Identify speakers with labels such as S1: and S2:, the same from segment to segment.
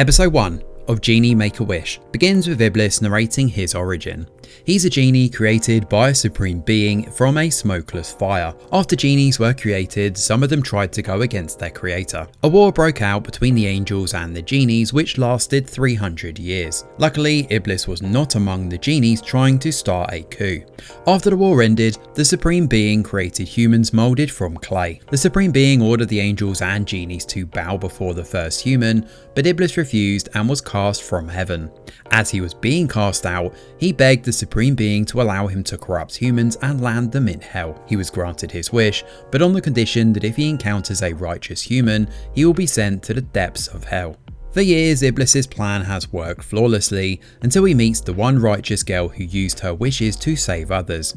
S1: Episode 1 of Genie Make-A-Wish begins with Iblis narrating his origin. He's a genie created by a supreme being from a smokeless fire. After genies were created, some of them tried to go against their creator. A war broke out between the angels and the genies, which lasted 300 years. Luckily, Iblis was not among the genies trying to start a coup. After the war ended, the supreme being created humans molded from clay. The supreme being ordered the angels and genies to bow before the first human, but Iblis refused and was cast from heaven. As he was being cast out, he begged the supreme being to allow him to corrupt humans and land them in hell. He was granted his wish, but on the condition that if he encounters a righteous human, he will be sent to the depths of hell. For years, Iblis's plan has worked flawlessly until he meets the one righteous girl who used her wishes to save others.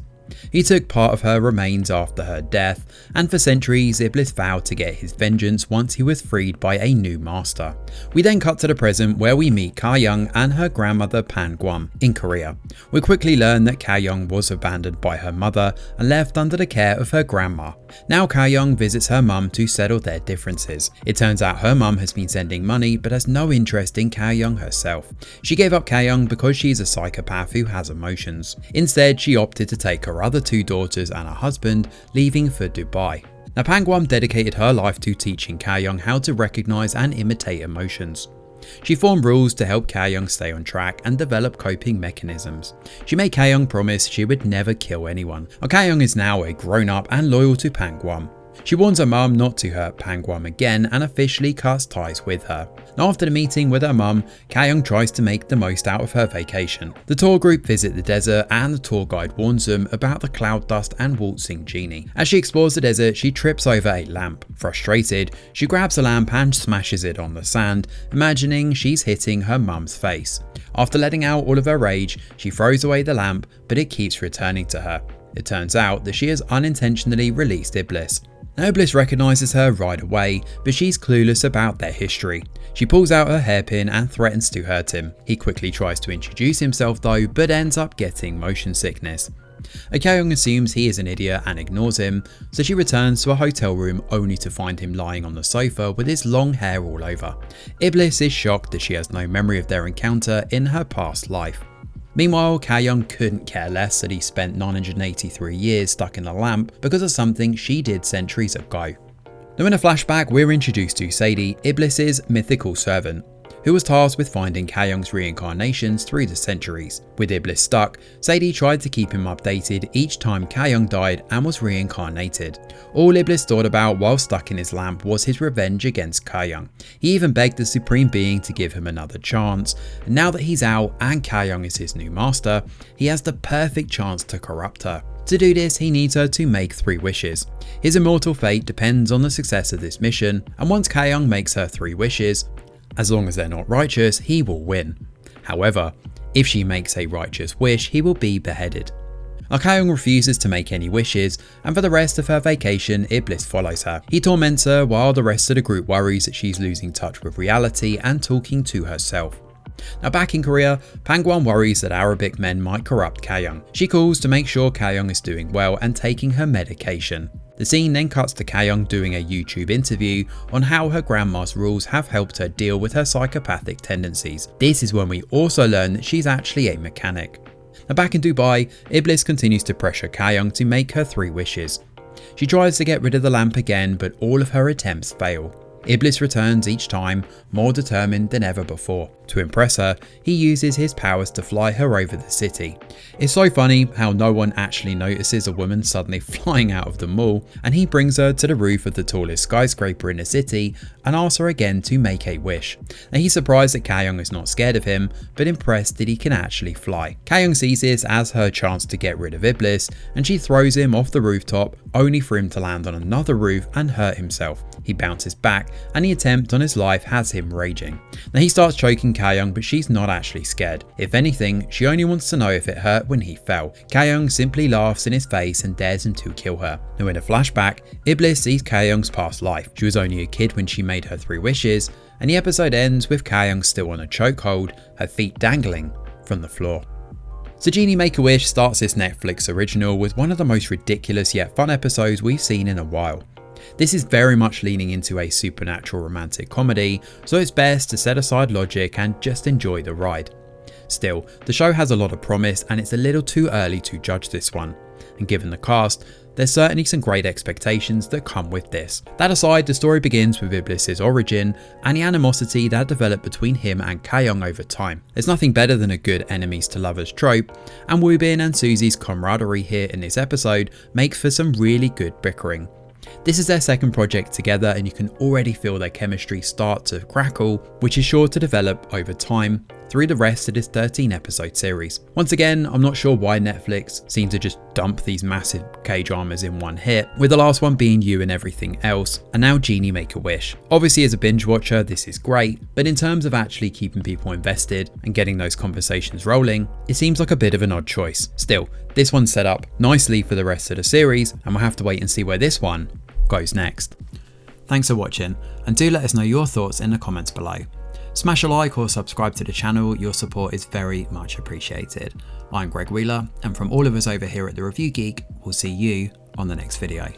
S1: He took part of her remains after her death, and for centuries Iblis vowed to get his vengeance once he was freed by a new master. We then cut to the present where we meet Ka-young and her grandmother Pan-gwam in Korea. We quickly learn that Ka-young was abandoned by her mother and left under the care of her grandma. Now Ka-young visits her mum to settle their differences. It turns out her mum has been sending money but has no interest in Ka-young herself. She gave up Ka-young because she is a psychopath who has emotions. Instead, she opted to take her other two daughters and her husband, leaving for Dubai. Now Pan-gwam dedicated her life to teaching Ka-young how to recognize and imitate emotions. She formed rules to help Ka-young stay on track and develop coping mechanisms. She made Ka-young promise she would never kill anyone. Ka-young is now a grown-up and loyal to Pan-gwam. She warns her mum not to hurt Pan-gwam again and officially cuts ties with her. Now after the meeting with her mum, Ka-young tries to make the most out of her vacation. The tour group visit the desert and the tour guide warns them about the cloud dust and waltzing genie. As she explores the desert, she trips over a lamp. Frustrated, she grabs the lamp and smashes it on the sand, imagining she's hitting her mum's face. After letting out all of her rage, she throws away the lamp, but it keeps returning to her. It turns out that she has unintentionally released Iblis. Now Iblis recognises her right away, but she's clueless about their history. She pulls out her hairpin and threatens to hurt him. He quickly tries to introduce himself though, but ends up getting motion sickness. Ka-young assumes he is an idiot and ignores him, so she returns to a hotel room only to find him lying on the sofa with his long hair all over. Iblis is shocked that she has no memory of their encounter in her past life. Meanwhile, Ka-young couldn't care less that he spent 983 years stuck in a lamp because of something she did centuries ago. Now in a flashback, we're introduced to Sadie, Iblis's mythical servant, who was tasked with finding Ka-young's reincarnations through the centuries. With Iblis stuck, Sadie tried to keep him updated each time Ka-young died and was reincarnated. All Iblis thought about while stuck in his lamp was his revenge against Ka-young. He even begged the Supreme Being to give him another chance, and now that he's out and Ka-young is his new master, he has the perfect chance to corrupt her. To do this, he needs her to make 3 wishes. His immortal fate depends on the success of this mission, and once Ka-young makes her 3 wishes, as long as they're not righteous, he will win. However, if she makes a righteous wish, he will be beheaded. Ka-young refuses to make any wishes, and for the rest of her vacation, Iblis follows her. He torments her while the rest of the group worries that she's losing touch with reality and talking to herself. Now back in Korea, Pan-gwam worries that Arabic men might corrupt Ka-young. She calls to make sure Ka-young is doing well and taking her medication. The scene then cuts to Ka-young doing a YouTube interview on how her grandma's rules have helped her deal with her psychopathic tendencies. This is when we also learn that she's actually a mechanic. Now back in Dubai, Iblis continues to pressure Ka-young to make her 3 wishes. She tries to get rid of the lamp again, but all of her attempts fail. Iblis returns each time, more determined than ever before. To impress her, he uses his powers to fly her over the city. It's so funny how no one actually notices a woman suddenly flying out of the mall, and he brings her to the roof of the tallest skyscraper in the city and asks her again to make a wish. Now he's surprised that Ka-young is not scared of him, but impressed that he can actually fly. Ka-young sees this as her chance to get rid of Iblis, and she throws him off the rooftop, only for him to land on another roof and hurt himself. He bounces back, and the attempt on his life has him raging. Now he starts choking Ka-young, but she's not actually scared. If anything, she only wants to know if it hurt when he fell. Ka-young simply laughs in his face and dares him to kill her. Now in a flashback, Iblis sees Ka-young's past life. She was only a kid when she made her 3 wishes, and the episode ends with Ka-young still on a chokehold, her feet dangling from the floor. So Genie Make-A-Wish starts this Netflix original with one of the most ridiculous yet fun episodes we've seen in a while. This is very much leaning into a supernatural romantic comedy, so it's best to set aside logic and just enjoy the ride. Still, the show has a lot of promise and it's a little too early to judge this one, and given the cast, there's certainly some great expectations that come with this. That aside, the story begins with Iblis' origin and the animosity that developed between him and Kayoung over time. There's nothing better than a good enemies to lovers trope, and Woo-bin and Susie's camaraderie here in this episode makes for some really good bickering. This is their second project together and you can already feel their chemistry start to crackle, which is sure to develop over time through the rest of this 13-episode series. Once again, I'm not sure why Netflix seemed to just dump these massive K-dramas in one hit, with the last one being You and Everything Else, and now Genie Make-A-Wish. Obviously as a binge watcher this is great, but in terms of actually keeping people invested and getting those conversations rolling, it seems like a bit of an odd choice. Still, this one's set up nicely for the rest of the series and we'll have to wait and see where this one goes next. Thanks for watching and do let us know your thoughts in the comments below. Smash a like or subscribe to the channel, your support is very much appreciated. I'm Greg Wheeler and from all of us over here at The Review Geek, we'll see you on the next video.